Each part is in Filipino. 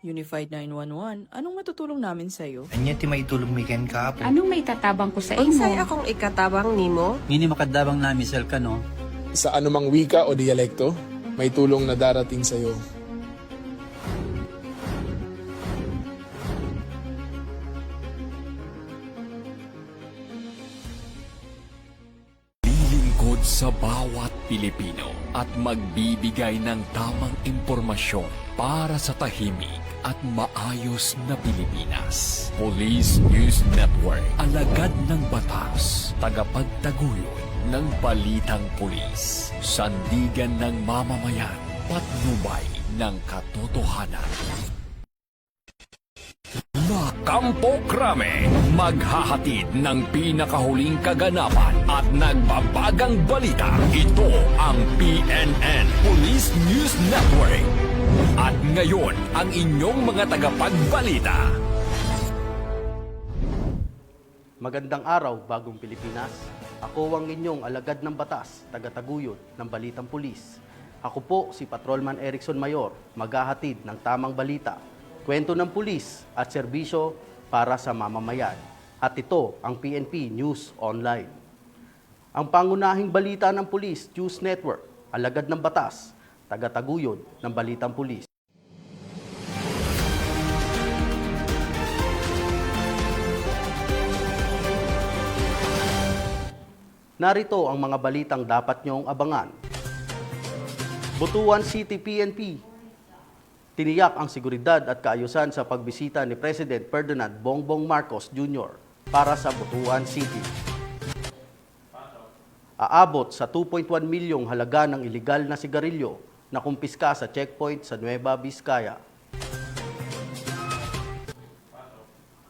Unified 911, anong matutulong namin sa'yo? Anya ti maitulong mi ken kapo. Anong may tatabang ko sa imo? Unsay akong ikatabang nimo? Ngini makadabang na misal ka no. Sa anumang wika o dialekto, may tulong na darating sa iyo. Lilingkod sa bawat Pilipino at magbibigay ng tamang impormasyon para sa tahimik at maayos na Pilipinas. Police News Network, alagad ng batas, tagapagtaguyod ng balitang pulis, sandigan ng mamamayan, patnubay ng katotohanan. La Campo Crame, maghahatid ng pinakahuling kaganapan at nagbabagang balita. Ito ang PNN Police News Network. At ngayon, ang inyong mga tagapagbalita. Magandang araw, bagong Pilipinas. Ako ang inyong alagad ng batas, tagataguyod ng Balitang Pulis. Ako po si Patrolman Erickson Mayor, maghahatid ng tamang balita, kwento ng pulis at serbisyo para sa mamamayan. At ito ang PNP News Online. Ang pangunahing balita ng Police News Network, alagad ng batas, tagataguyod ng Balitang Pulis. Narito ang mga balitang dapat niyong abangan. Butuan City PNP. Tiniyak ang seguridad at kaayusan sa pagbisita ni President Ferdinand Bongbong Marcos Jr. para sa Butuan City. Aabot sa 2.1 milyong halaga ng iligal na sigarilyo na kumpiska sa checkpoint sa Nueva Vizcaya.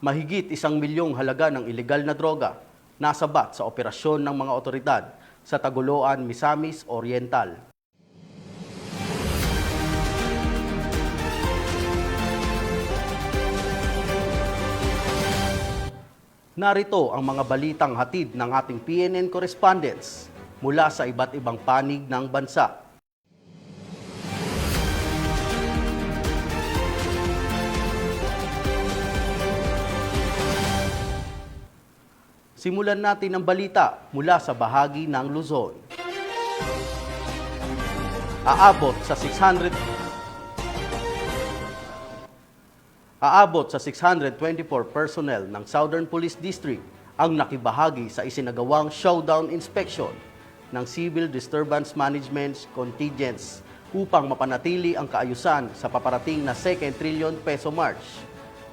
Mahigit 1 milyong halaga ng iligal na droga nasabat sa operasyon ng mga otoridad sa Tagoloan, Misamis Oriental. Narito ang mga balitang hatid ng ating PNN correspondents mula sa iba't ibang panig ng bansa. Simulan natin ang balita mula sa bahagi ng Luzon. Aabot sa 624 personnel ng Southern Police District ang nakibahagi sa isinagawang showdown inspection ng Civil Disturbance Management Contingents upang mapanatili ang kaayusan sa paparating na 2 trillion peso march.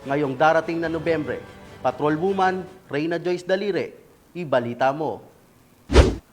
Ngayong darating na Nobyembre, Patrolwoman Reyna Joyce Dalire, ibalita mo.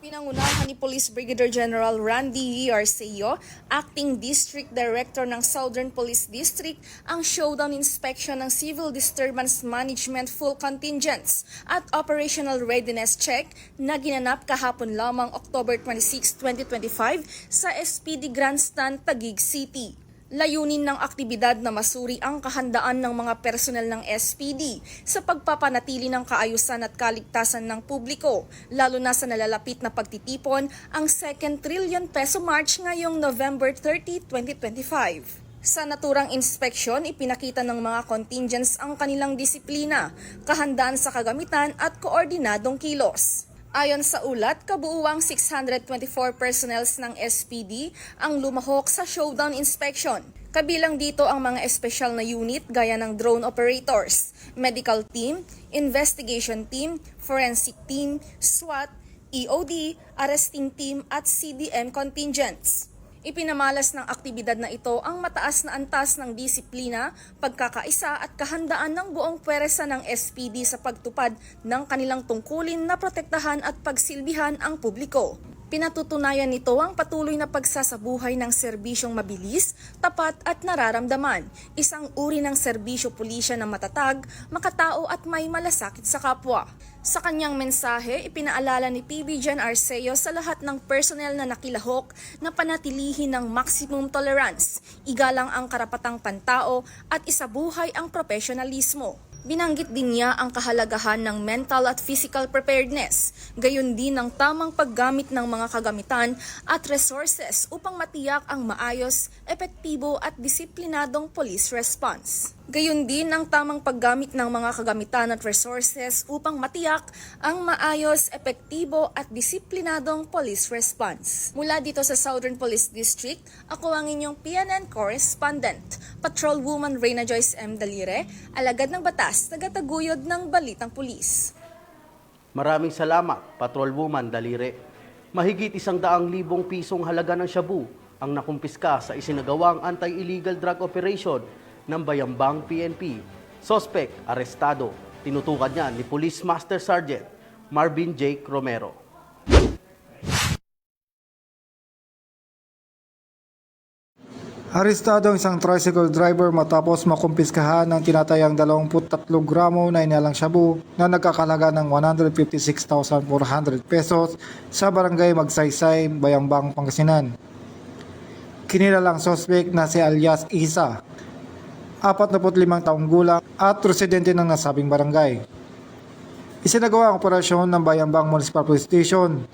Pinangunahan ni Police Brigadier General Randy Arceo, Acting District Director ng Southern Police District, ang showdown inspection ng Civil Disturbance Management Full Contingents at Operational Readiness Check na ginanap kahapon lamang October 26, 2025 sa SPD Grandstand, Taguig City. Layunin ng aktibidad na masuri ang kahandaan ng mga personel ng SPD sa pagpapanatili ng kaayusan at kaligtasan ng publiko, lalo na sa nalalapit na pagtitipon ang 2 trillion peso march ngayong November 30, 2025. Sa naturang inspeksyon, ipinakita ng mga contingents ang kanilang disiplina, kahandaan sa kagamitan at koordinadong kilos. Ayon sa ulat, kabuuang 624 personnels ng SPD ang lumahok sa showdown inspection. Kabilang dito ang mga espesyal na unit gaya ng drone operators, medical team, investigation team, forensic team, SWAT, EOD, arresting team at CDM contingents. Ipinamalas ng aktibidad na ito ang mataas na antas ng disiplina, pagkakaisa at kahandaan ng buong pwersa ng SPD sa pagtupad ng kanilang tungkulin na protektahan at pagsilbihan ang publiko. Pinatutunayan nito ang patuloy na pagsasabuhay ng serbisyong mabilis, tapat at nararamdaman, isang uri ng serbisyo pulisya na matatag, makatao at may malasakit sa kapwa. Sa kanyang mensahe, ipinaalala ni PB Gen. Arceo sa lahat ng personnel na nakilahok na panatilihin ng maximum tolerance, igalang ang karapatang pantao at isabuhay ang profesionalismo. Binanggit din niya ang kahalagahan ng mental at physical preparedness, gayon din ang tamang paggamit ng mga kagamitan at resources upang matiyak ang maayos, epektibo at disiplinadong police response. Gayon din ang tamang paggamit ng mga kagamitan at resources upang matiyak ang maayos, epektibo at disiplinadong police response. Mula dito sa Southern Police District, ako ang inyong PNN correspondent, Patrolwoman Reyna Joyce M. Dalire, alagad ng batas, tagataguyod ng Balitang Pulis. Maraming salamat, Patrolwoman Dalire. Mahigit 100,000 pisong halaga ng shabu ang nakumpiska sa isinagawang anti-illegal drug operation ng Bayambang PNP. Suspect, arestado. Tinutukan niya ni Police Master Sergeant Marvin Jake Romero. Arestado ang isang tricycle driver matapos makumpiskahan ng tinatayang 23 gramo na inalang shabu na nagkakalaga ng 156,400 pesos sa barangay Magsaysay, Bayambang, Pangasinan. Kinilalang suspect na si alias Isa, 45 taong gulang at residente ng nasabing barangay. Isinagawa ang operasyon ng Bayambang Municipal Police Station,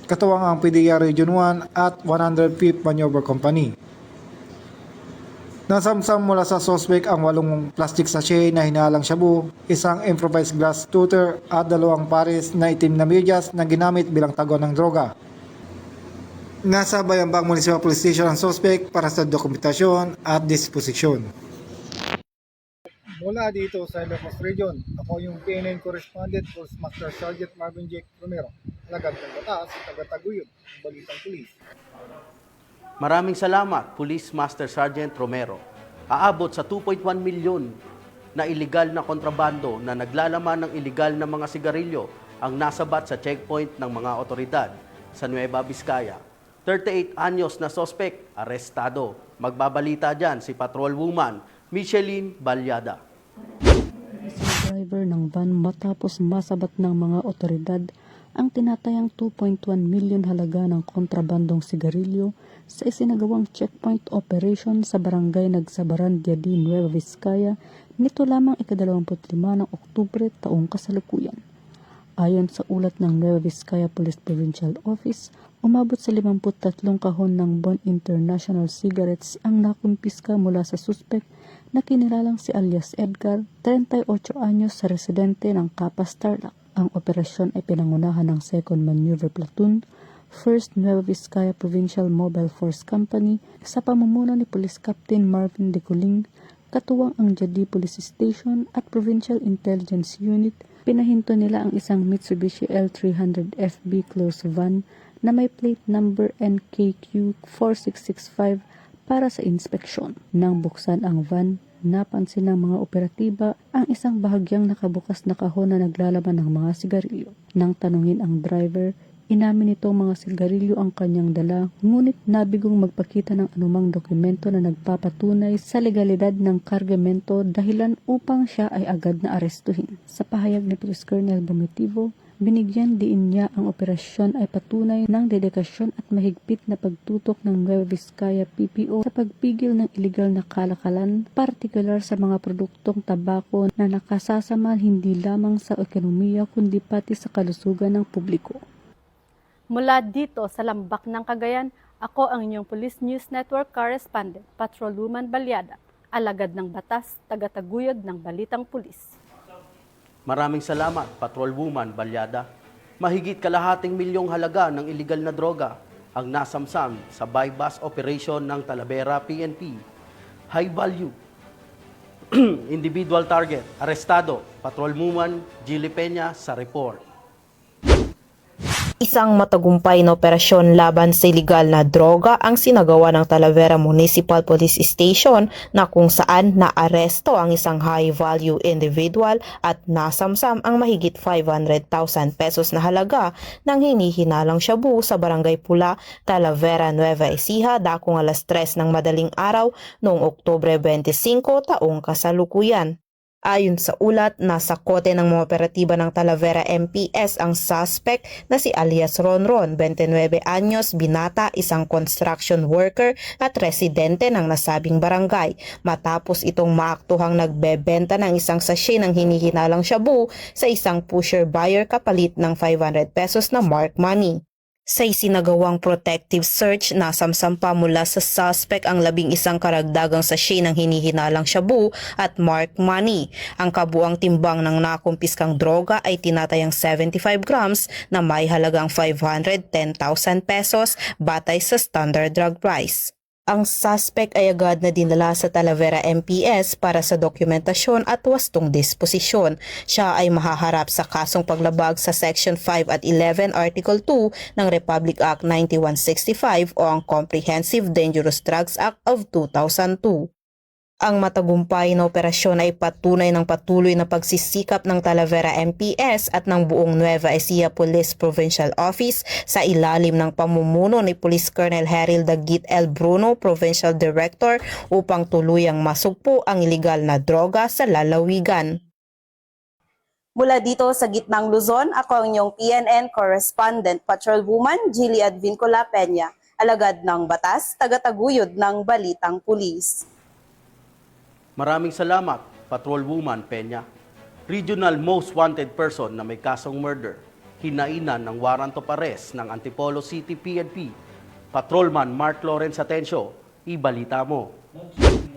katuwang ang PDEA Region 1 at 105th Maneuver Company. Nasamsam mula sa suspect ang 8 plastic sachet na hinalang shabu, isang improvised glass tutor at 2 pares na itim na medyas na ginamit bilang tago ng droga. Nasa Bayambang Municipal Police Station ang suspect para sa dokumentasyon at disposisyon. Mula dito sa Ilocos Region, ako yung PNN Correspondent Police Master Sergeant Marvin Jake Romero, alagad ng batas, tagataguyod ng Balitang Pulis. Maraming salamat, Police Master Sergeant Romero. Aabot sa 2.1 milyon na iligal na kontrabando na naglalaman ng iligal na mga sigarilyo ang nasabat sa checkpoint ng mga otoridad sa Nueva Vizcaya. 38 anyos na sospek, arestado. Magbabalita dyan si Patrolwoman Micheline Balyada. Isang driver ng van matapos masabat ng mga otoridad ang tinatayang 2.1 milyon halaga ng kontrabandong sigarilyo sa isinagawang checkpoint operation sa barangay Nagsabaran, Diadi, Nueva Vizcaya nito lamang ika-25 ng Oktubre taong kasalukuyan. Ayon sa ulat ng Nueva Vizcaya Police Provincial Office, umabot sa 53 kahon ng Bon International Cigarettes ang nakumpiska mula sa suspect na kinilalang si alias Edgar, 38 anyos sa residente ng Capas, Tarlac. Ang operasyon ay pinangunahan ng 2nd Maneuver Platoon, 1st Nueva Vizcaya Provincial Mobile Force Company sa pamumuno ni Police Captain Marvin De Coling, katuwang ang Diadi Police Station at Provincial Intelligence Unit. Pinahinto nila ang isang Mitsubishi L300FB closed van na may plate number NKQ 4665 para sa inspeksyon. Nang buksan ang van, napansin ng mga operatiba ang isang bahagyang nakabukas na kahon na naglalaman ng mga sigarilyo. Nang tanungin ang driver, inamin nitong mga sigarilyo ang kanyang dala, ngunit nabigong magpakita ng anumang dokumento na nagpapatunay sa legalidad ng kargamento dahilan upang siya ay agad na arestuhin. Sa pahayag ni Police Colonel Bomitivo, binigyan diin niya ang operasyon ay patunay ng dedikasyon at mahigpit na pagtutok ng Nueva Vizcaya PPO sa pagpigil ng iligal na kalakalan, partikular sa mga produktong tabako na nakasasama hindi lamang sa ekonomiya kundi pati sa kalusugan ng publiko. Mula dito sa Lambak ng Cagayan, ako ang inyong Police News Network Correspondent, Patrolwoman Balyada, alagad ng batas, tagataguyod ng Balitang Pulis. Maraming salamat, Patrolwoman Balyada. Mahigit kalahating milyong halaga ng iligal na droga ang nasamsam sa bypass operation ng Talavera PNP. High value. Individual target, arestado, Patrolwoman Gili Peña sa report. Isang matagumpay na operasyon laban sa iligal na droga ang sinagawa ng Talavera Municipal Police Station na kung saan naaresto ang isang high-value individual at nasamsam ang mahigit 500,000 pesos na halaga ng hinihinalang shabu sa Barangay Pula, Talavera, Nueva Ecija, dakong alas 3 ng madaling araw noong Oktubre 25 taong kasalukuyan. Ayon sa ulat, nasa kote ng mga operatiba ng Talavera MPS ang suspect na si alias Ronron, 29 anyos, binata, isang construction worker at residente ng nasabing barangay. Matapos itong maaktuhang nagbebenta ng isang sachet ng hinihinalang shabu sa isang pusher buyer kapalit ng 500 pesos na mark money. Sa isinagawang protective search, nasamsampa mula sa suspect ang 11 karagdagang sachet ng hinihinalang shabu at mark money. Ang kabuang timbang ng nakumpiskang droga ay tinatayang 75 grams na may halagang 510,000 pesos batay sa standard drug price. Ang suspect ay agad na dinala sa Talavera MPS para sa dokumentasyon at wastong disposisyon. Siya ay mahaharap sa kasong paglabag sa Section 5 at 11 Article 2 ng Republic Act 9165 o ang Comprehensive Dangerous Drugs Act of 2002. Ang matagumpay na operasyon ay patunay ng patuloy na pagsisikap ng Talavera MPS at ng buong Nueva Ecija Police Provincial Office sa ilalim ng pamumuno ni Police Colonel Harold Dagit L. Bruno, Provincial Director, upang tuluyang masugpo ang ilegal na droga sa lalawigan. Mula dito sa gitnang Luzon, ako ang inyong PNN Correspondent Patrolwoman Jilly Advincula Peña, alagad ng batas, tagataguyod ng Balitang Pulis. Maraming salamat, Patrolwoman Peña. Regional Most Wanted Person na may kasong murder, hinainan ng warrant of arrest ng Antipolo City PNP. Patrolman Mark Lawrence Atencio, ibalita mo.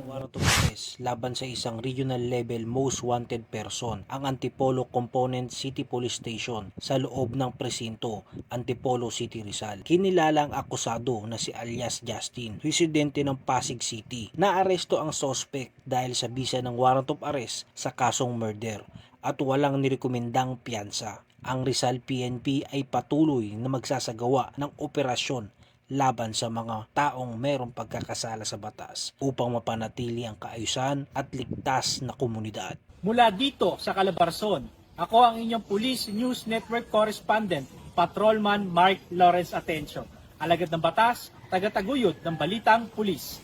Warrant of arrest laban sa isang regional level most wanted person, ang Antipolo Component City Police Station sa loob ng presinto, Antipolo City, Rizal. Kinilala ang akusado na si alias Justin, residente ng Pasig City. Naaresto ang suspect dahil sa bisa ng warrant of arrest sa kasong murder at walang nirekomendang piyansa. Ang Rizal PNP ay patuloy na magsasagawa ng operasyon laban sa mga taong mayroong pagkakasala sa batas upang mapanatili ang kaayusan at ligtas na komunidad. Mula dito sa Calabarzon, ako ang inyong Police News Network Correspondent, Patrolman Mark Lawrence Atencio, alagad ng batas, tagataguyod ng Balitang Pulis.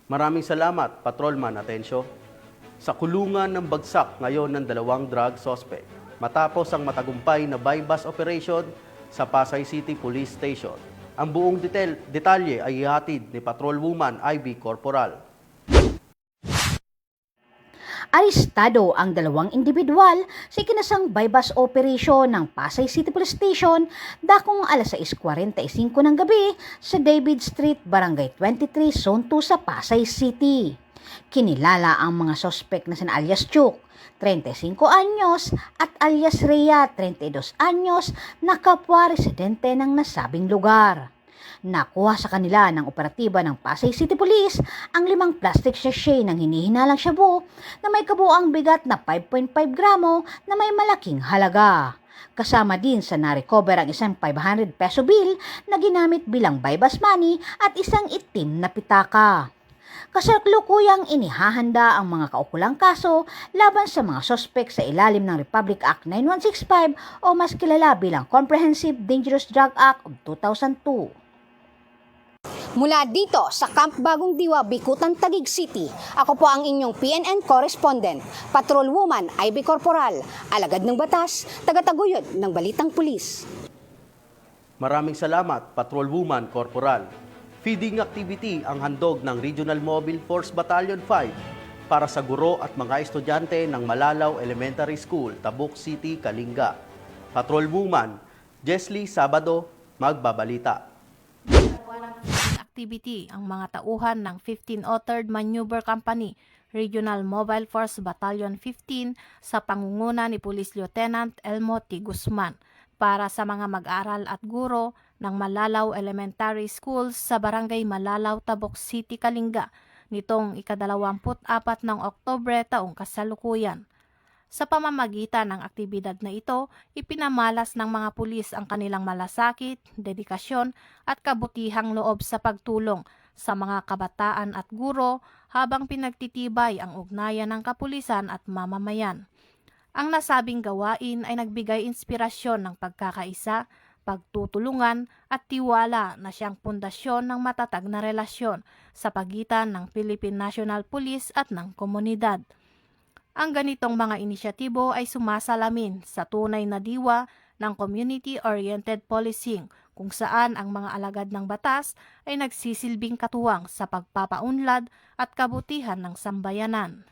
Maraming salamat, Patrolman Atencio. Sa kulungan ng bagsak ngayon ng 2 drug suspect matapos ang matagumpay na bypass operation sa Pasay City Police Station. Ang buong detalye ay ihatid ni Patrolwoman Ivy Corporal. Arestado ang 2 individual sa ikinasang bypass operation ng Pasay City Police Station dakong alas 6:45 ng gabi sa David Street, Barangay 23, Zone 2 sa Pasay City. Kinilala ang mga sospek na sina alias Chuk, 35 anyos, at alias Rhea, 32 anyos, na kapwa residente ng nasabing lugar. Nakuha sa kanila ng operatiba ng Pasay City Police ang 5 plastic sachet ng hinihinalang shabu na may kabuang bigat na 5.5 gramo na may malaking halaga. Kasama din sa na-recover ang isang 500 peso bill na ginamit bilang bypass money at isang itim na pitaka. Kasalukuyang inihahanda ang mga kaukulang kaso laban sa mga sospek sa ilalim ng Republic Act 9165 o mas kilala bilang Comprehensive Dangerous Drug Act of 2002. Mula dito sa Camp Bagong Diwa, Bikutan, Taguig City, ako po ang inyong PNN Correspondent, Patrolwoman Ivy Corporal, alagad ng batas, tagataguyod ng Balitang Pulis. Maraming salamat, Patrolwoman Corporal. Feeding activity ang handog ng Regional Mobile Force Battalion 5 para sa guro at mga estudyante ng Malalaw Elementary School, Tabuk City, Kalinga. Patrolwoman Jesly Sabado, magbabalita. Activity ang mga tauhan ng 15th Third Maneuver Company, Regional Mobile Force Battalion 15 sa pangunguna ni Police Lieutenant Elmo T. Guzman para sa mga mag-aral at guro ng Malalaw Elementary School sa Barangay Malalaw, Tabuk City, Kalinga nitong ika-24 ng Oktubre taong kasalukuyan. Sa pamamagitan ng aktibidad na ito, ipinamalas ng mga pulis ang kanilang malasakit, dedikasyon at kabutihang loob sa pagtulong sa mga kabataan at guro habang pinagtitibay ang ugnayan ng kapulisan at mamamayan. Ang nasabing gawain ay nagbigay inspirasyon ng pagkakaisa, pagtutulungan at tiwala na siyang pundasyon ng matatag na relasyon sa pagitan ng Philippine National Police at ng komunidad. Ang ganitong mga inisyatibo ay sumasalamin sa tunay na diwa ng community-oriented policing kung saan ang mga alagad ng batas ay nagsisilbing katuwang sa pagpapaunlad at kabutihan ng sambayanan.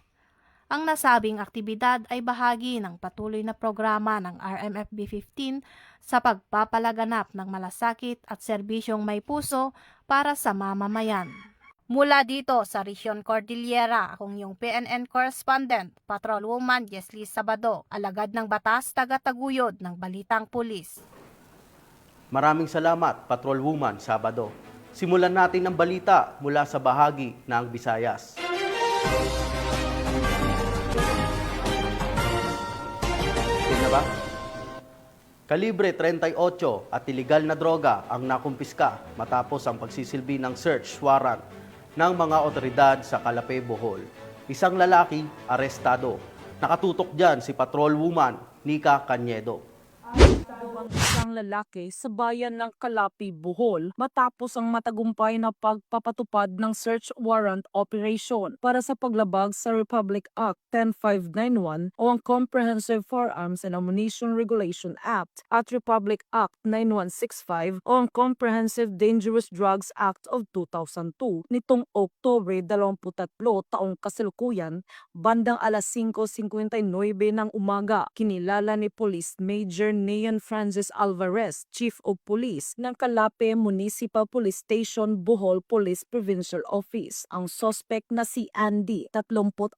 Ang nasabing aktibidad ay bahagi ng patuloy na programa ng RMFB 15 sa pagpapalaganap ng malasakit at serbisyong may puso para sa mamamayan. Mula dito sa Region Cordillera, akong yung PNN correspondent, Patrolwoman Jesly Sabado, alagad ng batas, taga-taguyod ng Balitang Pulis. Maraming salamat, Patrolwoman Sabado. Simulan natin ang balita mula sa bahagi ng Visayas. Na ba? Kalibre 38 at ilegal na droga ang nakumpiska matapos ang pagsisilbi ng search warrant ng mga otoridad sa Calapé, Bohol. Isang lalaki arestado. Nakatutok dyan si Patrolwoman Nika Cañedo. Ang isang lalaki sa bayan ng Calapi, Bohol matapos ang matagumpay na pagpapatupad ng search warrant operation para sa paglabag sa Republic Act 10591 o ang Comprehensive Firearms and Ammunition Regulation Act at Republic Act 9165 o ang Comprehensive Dangerous Drugs Act of 2002 nitong Oktubre 23 taong kasalukuyan bandang alas 5:59 ng umaga. Kinilala ni Police Major Neon Francis Alvarez, Chief of Police ng Calapé Municipal Police Station, Bohol Police Provincial Office. Ang suspect na si Andy, 34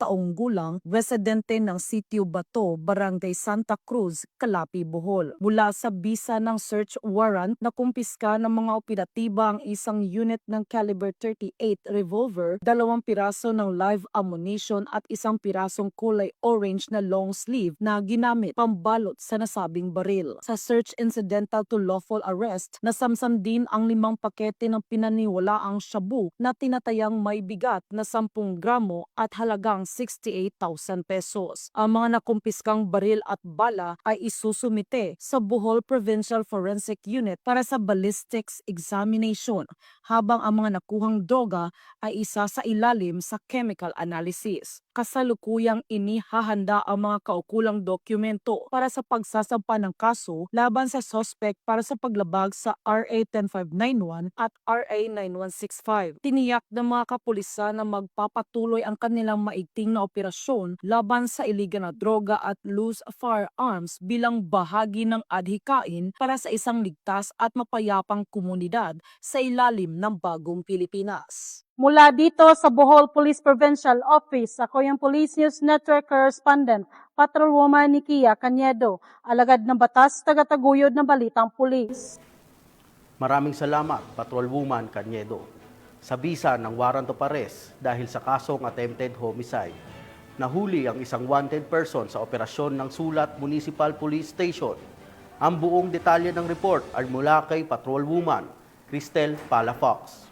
taong gulang, residente ng Sitio Bato, Barangay Santa Cruz, Calapé, Bohol. Mula sa bisa ng search warrant, nakumpiska ng mga operatiba ang isang unit ng caliber 38 revolver, 2 piraso ng live ammunition at 1 pirasong kulay orange na long sleeve na ginamit pambalot sa nasabing baril. Sa search incidental to lawful arrest, nasamsam din ang 5 pakete ng pinaniwalaang shabu na tinatayang may bigat na 10 gramo at halagang 68,000 pesos. Ang mga nakumpiskang baril at bala ay isusumite sa Bohol Provincial Forensic Unit para sa ballistics examination, habang ang mga nakuhang droga ay isa sa ilalim sa chemical analysis. Kasalukuyang inihahanda ang mga kaukulang dokumento para sa pagsasampa ng kaso laban sa suspect para sa paglabag sa RA 10591 at RA 9165. Tiniyak ng mga kapulisan na magpapatuloy ang kanilang maigting na operasyon laban sa iligal na droga at loose firearms bilang bahagi ng adhikain para sa isang ligtas at mapayapang komunidad sa ilalim ng bagong Pilipinas. Mula dito sa Bohol Police Provincial Office, ako yung Police News Network Correspondent, Patrolwoman Nika Cañedo, alagad ng batas, taga-taguyod ng Balitang Pulis. Maraming salamat, Patrolwoman Cañedo. Sa bisa ng warrant of arrest dahil sa kasong attempted homicide, nahuli ang isang wanted person sa operasyon ng Sulat Municipal Police Station. Ang buong detalye ng report ay mula kay Patrolwoman Cristel Palafox.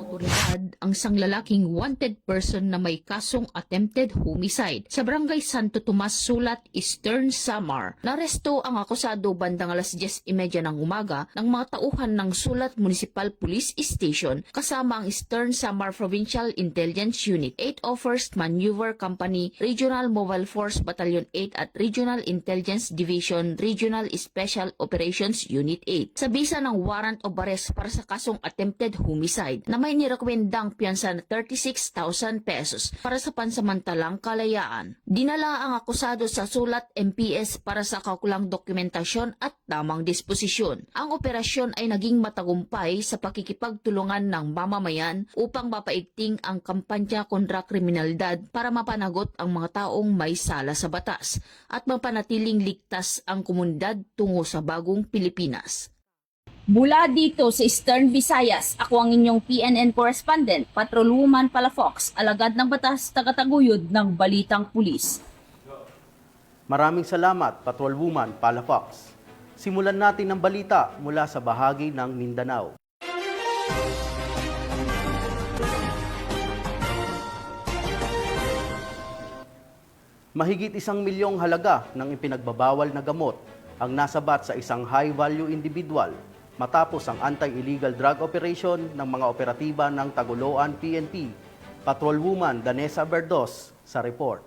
Otoridad ang isang lalaking wanted person na may kasong attempted homicide sa Barangay Santo Tomas, Sulat, Eastern Samar. Naresto ang akusado bandang alas 10:30 ng umaga ng mga tauhan ng Sulat Municipal Police Station kasama ang Eastern Samar Provincial Intelligence Unit, 801st Maneuver Company, Regional Mobile Force Battalion 8 at Regional Intelligence Division, Regional Special Operations Unit 8. Sa bisa ng warrant of arrest para sa kasong attempted homicide na may nirekomendang piyansa na 36,000 pesos para sa pansamantalang kalayaan. Dinala ang akusado sa Sulat MPS para sa kaukulang dokumentasyon at tamang disposisyon. Ang operasyon ay naging matagumpay sa pakikipagtulungan ng mamamayan upang mapaigting ang kampanya kontra kriminalidad para mapanagot ang mga taong may sala sa batas at mapanatiling ligtas ang komunidad tungo sa bagong Pilipinas. Mula dito sa Eastern Visayas, ako ang inyong PNN correspondent, Patrolwoman Palafox, alagad ng batas, taga-taguyod ng Balitang Pulis. Maraming salamat, Patrolwoman Palafox. Simulan natin ang balita mula sa bahagi ng Mindanao. Mahigit 1 milyong halaga ng ipinagbabawal na gamot ang nasabat sa isang high-value individual matapos ang anti-illegal drug operation ng mga operatiba ng Tagoloan PNP, Patrolwoman Danessa Berdos, sa report.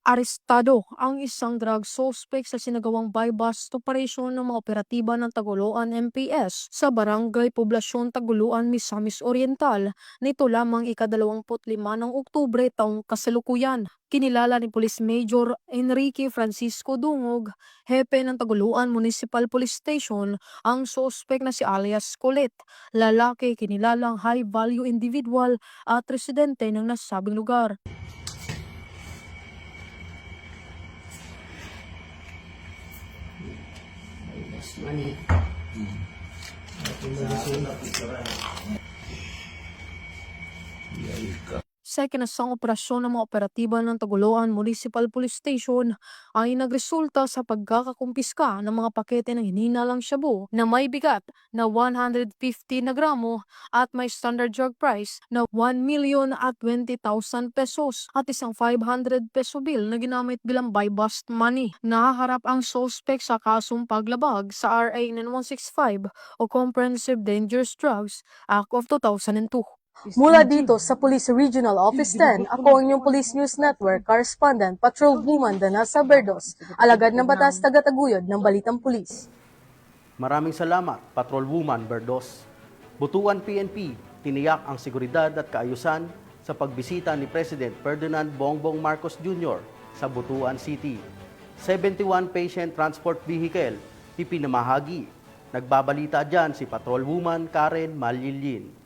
Arestado ang isang drug suspect sa sinagawang buy-bust operation ng mga operatiba ng Taguluan MPS sa Barangay Poblasyon Taguluan, Misamis Oriental nito lamang ika-25 ng Oktubre taong kasalukuyan. Kinilala ni Police Major Enrique Francisco Dungog, hepe ng Taguluan Municipal Police Station, ang suspect na si alias Colette, lalaki kinilalang high-value individual at residente ng nasabing lugar. Sa ikinasang operasyon ng mga operatiba ng Taguluan Municipal Police Station ay nagresulta sa pagkakakumpiska ng mga pakete ng hinihinalang shabu na may bigat na 150 na gramo at may standard drug price na 1,020,000 pesos at isang 500 peso bill na ginamit bilang buy-bust money. Nahaharap ang suspect sa kasong paglabag sa RA 9165 o Comprehensive Dangerous Drugs Act of 2002. Mula dito sa Police Regional Office 10, ako ang inyong Police News Network Correspondent Patrolwoman Danasa Berdos, alagad ng batas taga-taguyod ng Balitang Pulis. Maraming salamat, Patrolwoman Berdos. Butuan PNP, tiniyak ang seguridad at kaayusan sa pagbisita ni President Ferdinand Bongbong Marcos Jr. sa Butuan City. 71 patient transport vehicle, ipinamahagi. Nagbabalita dyan si Patrolwoman Karen Malyilin.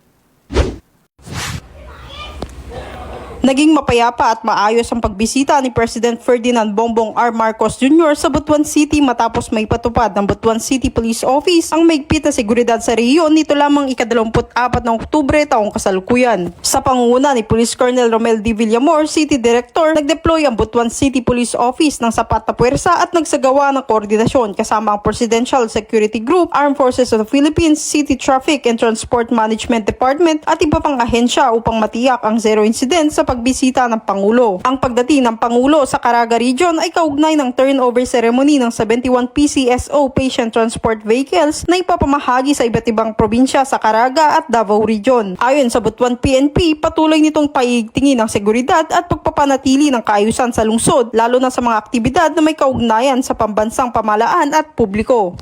Naging mapayapa at maayos ang pagbisita ni President Ferdinand Bongbong R. Marcos Jr. sa Butuan City matapos may patupad ng Butuan City Police Office ang maigpit na seguridad sa rehiyon nito lamang ika-24 ng Oktubre taong kasalukuyan. Sa pangunguna ni Police Colonel Romel D. Villamor, City Director, nagdeploy ang Butuan City Police Office ng sapat na puwersa at nagsagawa ng koordinasyon kasama ang Presidential Security Group, Armed Forces of the Philippines, City Traffic and Transport Management Department at iba pang ahensya upang matiyak ang zero incident sa pagbisita ng Pangulo. Ang pagdating ng Pangulo sa Caraga Region ay kaugnay ng turnover ceremony ng 71 PCSO patient transport vehicles na ipapamahagi sa iba't ibang probinsya sa Caraga at Davao Region. Ayon sa Butuan PNP, patuloy nitong paigtingin ng seguridad at pagpapanatili ng kaayusan sa lungsod, lalo na sa mga aktibidad na may kaugnayan sa pambansang pamahalaan at publiko.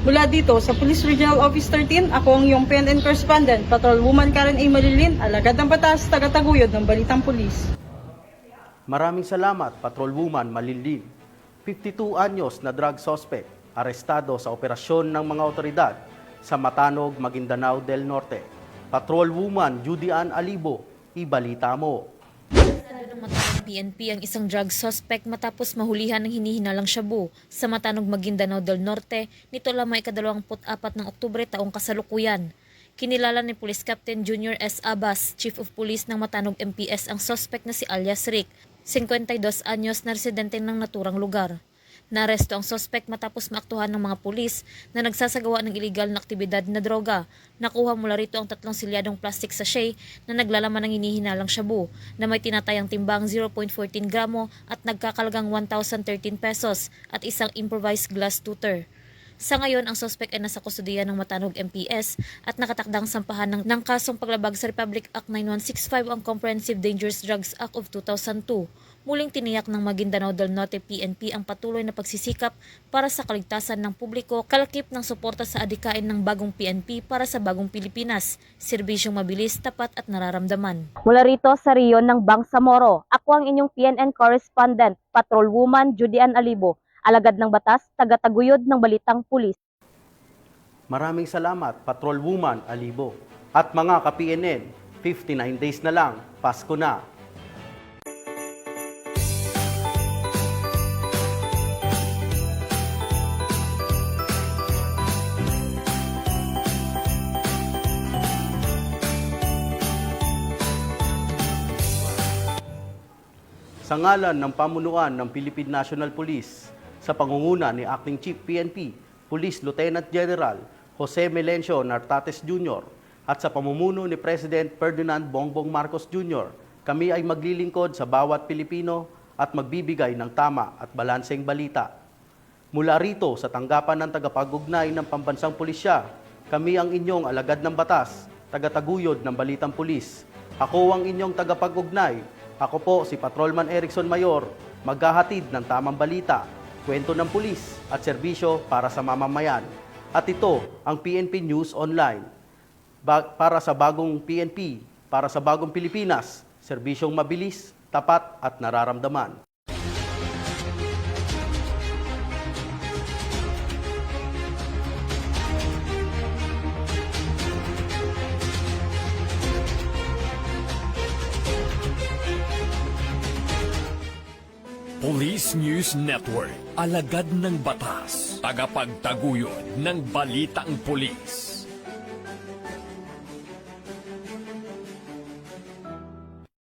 Mula dito sa Police Regional Office 13, ako ang iyong PNN Correspondent, Patrolwoman Karen A. Marilin, alagad ng batas, taga-taguyod ng Balitang Pulis. Maraming salamat, Patrolwoman Marilin. 52 anyos na drug suspect, arestado sa operasyon ng mga otoridad sa Matanog, Maguindanao del Norte. Patrolwoman Judy Ann Alibo, ibalita mo. PNP ang isang drug suspect matapos mahulihan ng hinihinalang shabu sa Matanog, Maguindanao del Norte nito lamang ika-24 ng Oktubre taong kasalukuyan. Kinilala ni Police Captain Junior S. Abbas, Chief of Police ng Matanog MPS, ang suspect na si alias Rick, 52 anyos na residente ng naturang lugar. Naresto ang suspect matapos maaktuhan ng mga pulis na nagsasagawa ng iligal na aktibidad na droga. Nakuha mula rito ang 3 silyadong plastic sachet na naglalaman ng hinihinalang shabu na may tinatayang timbang 0.14 gramo at nagkakalagang 1,013 pesos at isang improvised glass tutor. Sa ngayon, ang suspect ay nasa kustudiya ng Matanog MPS at nakatakdang sampahan ng kasong paglabag sa Republic Act 9165 ang Comprehensive Dangerous Drugs Act of 2002. Muling tiniyak ng Maguindanao del Norte PNP ang patuloy na pagsisikap para sa kaligtasan ng publiko, kalakip ng suporta sa adikain ng bagong PNP para sa bagong Pilipinas, serbisyong mabilis, tapat at nararamdaman. Mula rito sa rehiyon ng Bangsamoro, ako ang inyong PNN Correspondent, Patrolwoman Judy Ann Alibo, alagad ng batas, taga-taguyod ng Balitang Pulis. Maraming salamat, Patrolwoman Alibo. At mga ka-PNN, 59 days na lang, Pasko na. Sa ngalan ng pamunuan ng Philippine National Police, sa pangunguna ni Acting Chief PNP, Police Lieutenant General Jose Melencio Nartates Jr. at sa pamumuno ni President Ferdinand Bongbong Marcos Jr., kami ay maglilingkod sa bawat Pilipino at magbibigay ng tama at balanseng balita. Mula rito sa tanggapan ng tagapag-ugnay ng Pambansang Pulisya, kami ang inyong alagad ng batas, taga-taguyod ng Balitang Pulis, Ako ang inyong tagapag-ugnay. Ako po si Patrolman Erickson Mayor, maghahatid ng tamang balita, kwento ng pulis at serbisyo para sa mamamayan. At ito ang PNP News Online. Para sa bagong PNP, para sa bagong Pilipinas, serbisyong mabilis, tapat at nararamdaman. Police News Network, alagad ng batas, tagapagtaguyod ng balitang pulis.